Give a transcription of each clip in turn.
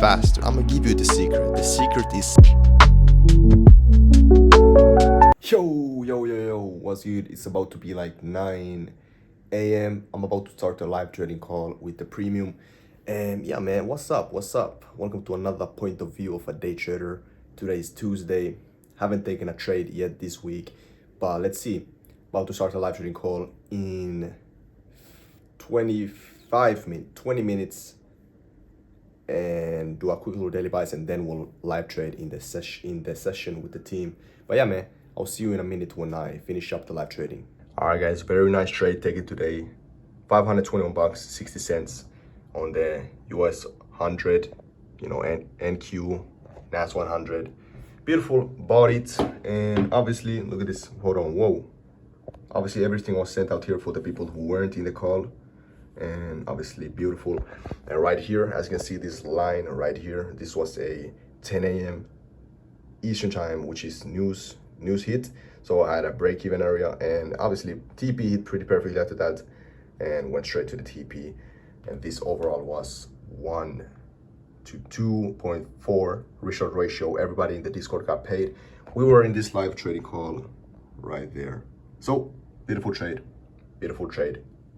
faster. I'm gonna give you the secret. The secret is... Yo, what's good? It's about to be like 9 a.m. I'm about to start a live trading call with the premium. And yeah, man, what's up? Welcome to another point of view of a day trader. Today is Tuesday. Haven't taken a trade yet this week, but let's see. About to start a live trading call in 20 minutes and do a quick little daily buys, and then we'll live trade in the session with the team. But yeah, man, I'll see you in a minute when I finish up the live trading. All right, guys, very nice trade taken today. 521 bucks 60 cents on the US 100, NQ NAS 100. Beautiful, bought it, and obviously look at this. Hold on, whoa. Obviously everything was sent out here for the people who weren't in the call, and obviously beautiful. And right here, as you can see, this line right here, this was a 10 a.m. Eastern time, which is news hit. So I had a break-even area, and obviously TP hit pretty perfectly after that and went straight to the TP. And this overall was 1 to 2.4 reshort ratio. Everybody in the Discord got paid. We were in this live trading call right there. So beautiful trade.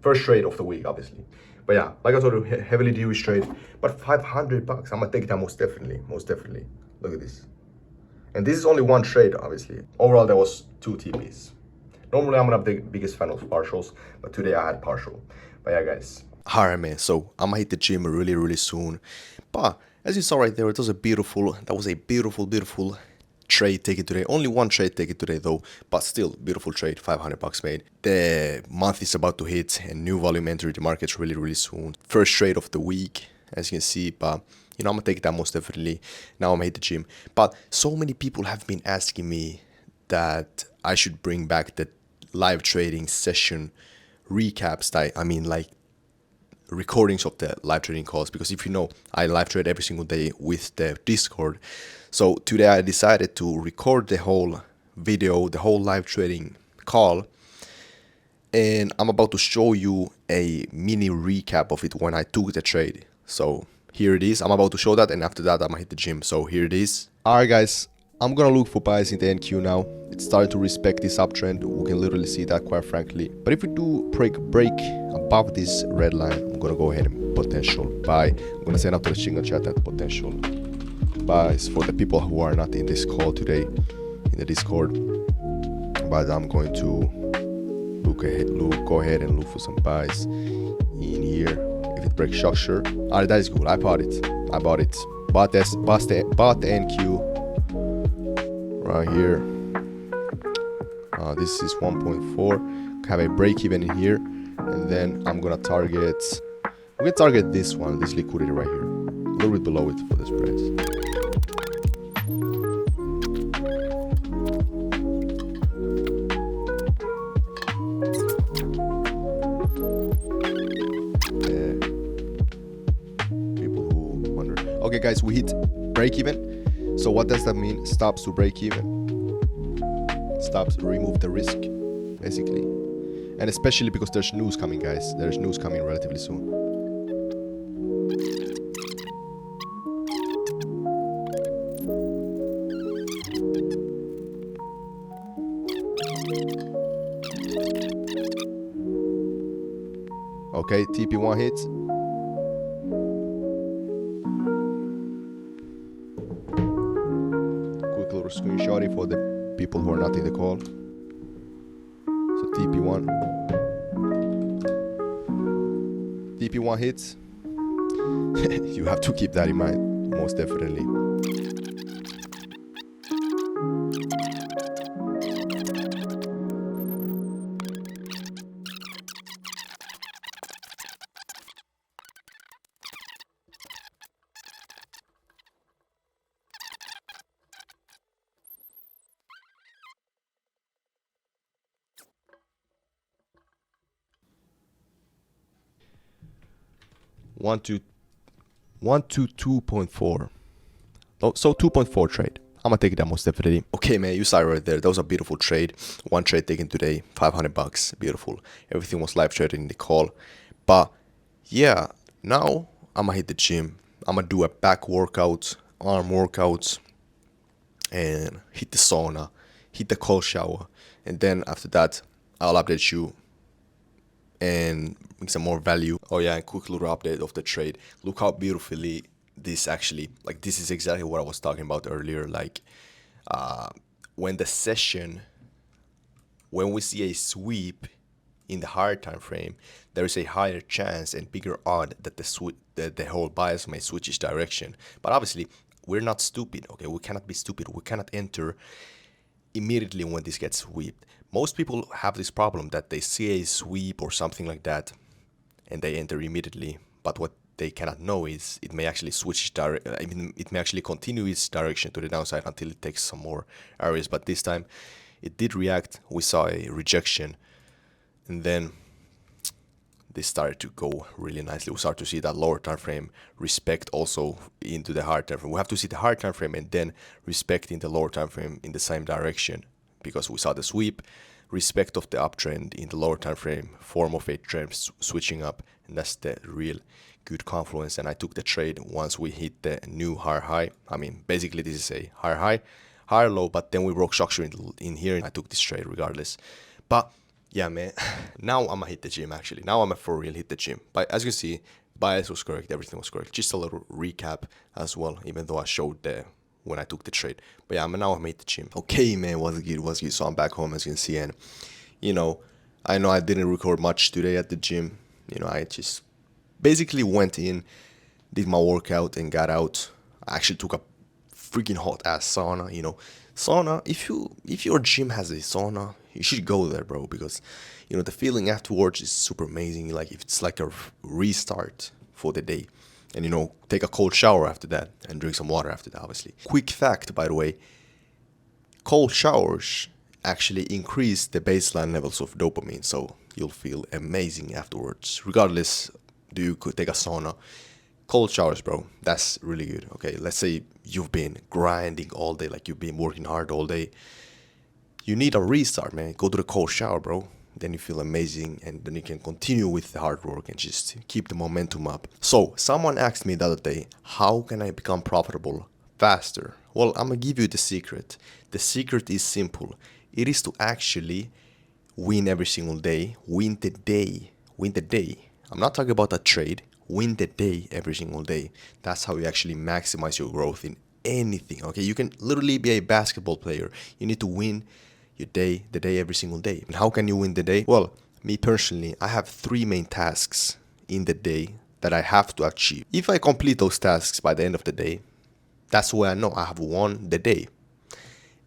First trade of the week, obviously. But yeah, like I told you, heavily de-risk trade. But 500 bucks, I'm gonna take that most definitely. Look at this. And this is only one trade, obviously. Overall, there was 2 TPs. Normally, I'm not the biggest fan of partials, but today I had partial. But yeah, guys. Alright, man, so I'm gonna hit the gym really soon. But as you saw right there, that was a beautiful trade taken today. Only one trade taken today though, but still beautiful trade. 500 bucks made. The month is about to hit and new volume entered the markets really soon. First trade of the week, as you can see. But I'm gonna take that most definitely. Now I'm gonna hit the gym. But so many people have been asking me that I should bring back the live trading session recaps. Like recordings of the live trading calls, because if you know, I live trade every single day with the Discord. So today I decided to record the whole video, the whole live trading call, and I'm about to show you a mini recap of it when I took the trade. So here it is. I'm about to show that, and after that I'm gonna hit the gym. So here it is. Alright, guys, I'm gonna look for buys in the NQ now. It's starting to respect this uptrend. We can literally see that, quite frankly. But if we do break above this red line, I'm gonna go ahead and potential buy. I'm gonna send out to the single chat that potential buys for the people who are not in this call today in the Discord. But I'm going to go ahead and look for some buys in here. If it breaks structure, alright, that is good. I bought it. Bought the NQ right here. This is 1.4. Have a break even in here, and then I'm gonna target. We can target this one, this liquidity right here, a little bit below it for the spreads. People who wonder. Okay, guys, we hit break even. So what does that mean? Stops to break even. Stops, remove the risk, basically. And especially because there's news coming, guys. There's news coming relatively soon. Okay, TP1 hits. Quick little screenshot for the people who are not in the call. So TP1 hits. You have to keep that in mind, most definitely. One to 2.4. So 2.4 trade. I'm gonna take that most definitely. Okay, man, you saw it right there. That was a beautiful trade. One trade taken today, 500 bucks. Beautiful. Everything was live traded in the call. But yeah, now I'm gonna hit the gym. I'm gonna do a back workout, arm workouts, and hit the sauna, hit the cold shower, and then after that, I'll update you and bring some more value. Oh yeah, and quick little update of the trade. Look how beautifully this actually, like this is exactly what I was talking about earlier. Like when the session, when we see a sweep in the higher time frame, there is a higher chance and bigger odd that the whole bias may switch its direction. But obviously, we're not stupid. Okay, we cannot be stupid. We cannot enter immediately when this gets swept. Most people have this problem that they see a sweep or something like that and they enter immediately. But what they cannot know is it may actually it may actually continue its direction to the downside until it takes some more areas. But this time it did react. We saw a rejection, and then this started to go really nicely. We start to see that lower time frame respect also into the higher time frame. We have to see the higher time frame and then respect in the lower time frame in the same direction, because we saw the sweep, respect of the uptrend in the lower time frame, form of a trend switching up, and that's the real good confluence. And I took the trade once we hit the new higher high. I mean, basically this is a higher high, higher low, but then we broke structure in here, and I took this trade regardless. But yeah, man, now I'm gonna hit the gym actually. Now I'm gonna for real hit the gym. But as you can see, bias was correct, everything was correct. Just a little recap as well, even though I showed the when I took the trade. But yeah, now I'm at the gym. Okay, man, what's good? So I'm back home, as you can see, and I know I didn't record much today at the gym. I just basically went in, did my workout, and got out. I actually took a freaking hot ass sauna. Sauna. If your gym has a sauna, you should go there, bro, because the feeling afterwards is super amazing. Like if it's like a restart for the day, and take a cold shower after that and drink some water after that. Obviously, quick fact, by the way, cold showers actually increase the baseline levels of dopamine, so you'll feel amazing afterwards. Regardless, do you could take a sauna, cold showers, bro, that's really good. Okay, let's say you've been grinding all day, like you've been working hard all day. You need a restart, man. Go to the cold shower, bro. Then you feel amazing, and then you can continue with the hard work and just keep the momentum up. So someone asked me the other day, how can I become profitable faster? Well, I'm gonna give you the secret. The secret is simple. It is to actually win every single day. Win the day. Win the day. I'm not talking about a trade. Win the day every single day. That's how you actually maximize your growth in anything. Okay, you can literally be a basketball player. You need to win the day every single day. And how can you win the day? Well, me personally, I have 3 main tasks in the day that I have to achieve. If I complete those tasks by the end of the day, that's where I know I have won the day.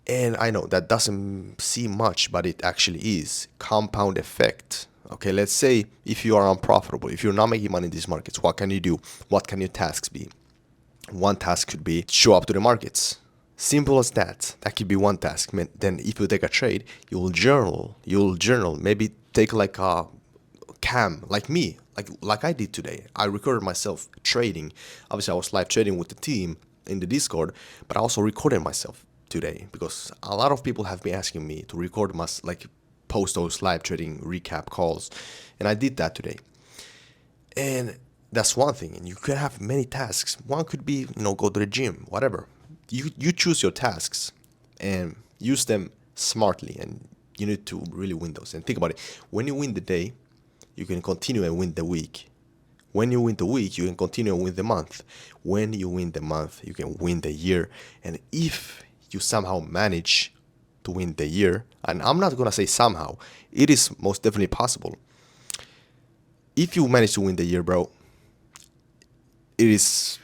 And I know that doesn't seem much, but it actually is. Compound effect. Okay, let's say if you are unprofitable, if you're not making money in these markets, what can you do? What can your tasks be? One task could be show up to the markets. Simple as that. That could be one task. Then if you take a trade, you'll journal. Maybe take like a cam, like me, like I did today. I recorded myself trading. Obviously, I was live trading with the team in the Discord, but I also recorded myself today because a lot of people have been asking me to record post those live trading recap calls, and I did that today. And that's one thing. And you could have many tasks. One could be, go to the gym, whatever. You choose your tasks and use them smartly, and you need to really win those. And think about it. When you win the day, you can continue and win the week. When you win the week, you can continue and win the month. When you win the month, you can win the year. And if you somehow manage to win the year, and I'm not going to say somehow, it is most definitely possible. If you manage to win the year, bro, it is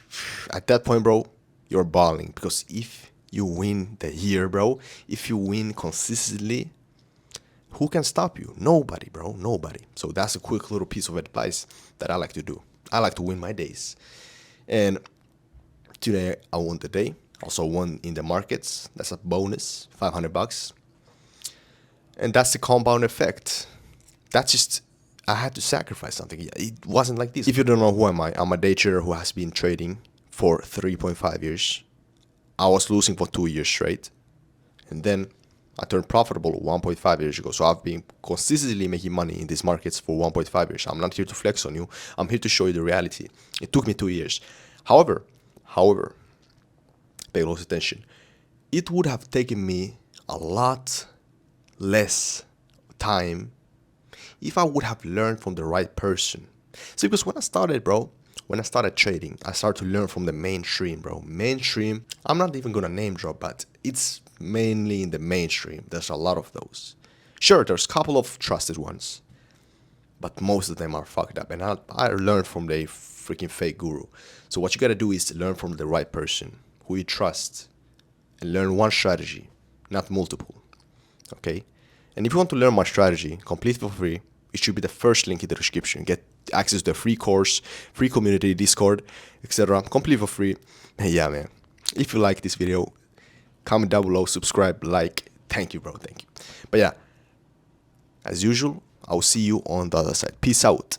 at that point, bro, you're balling. Because if you win the year, bro, if you win consistently, who can stop you? Nobody, bro, nobody. So that's a quick little piece of advice that I like to do. I like to win my days. And today I won the day. Also won in the markets. That's a bonus, $500. And that's the compound effect. That's just, I had to sacrifice something. It wasn't like this. If you don't know who am I, I'm a day trader who has been trading for 3.5 years. I was losing for 2 years straight. And then I turned profitable 1.5 years ago. So I've been consistently making money in these markets for 1.5 years. I'm not here to flex on you. I'm here to show you the reality. It took me 2 years. However, however, pay close attention. It would have taken me a lot less time if I would have learned from the right person. See, because when I started, bro, when I started trading, I started to learn from the mainstream, bro. Mainstream, I'm not even gonna name drop, but it's mainly in the mainstream. There's a lot of those. Sure, there's a couple of trusted ones, but most of them are fucked up. And I learned from the freaking fake guru. So what you gotta do is learn from the right person who you trust and learn one strategy, not multiple. Okay? And if you want to learn my strategy completely for free, it should be the first link in the description. Get access to a free course, free community, Discord, etc. Completely for free. And yeah, man. If you like this video, comment down below, subscribe, like. Thank you, bro. Thank you. But yeah, as usual, I'll see you on the other side. Peace out.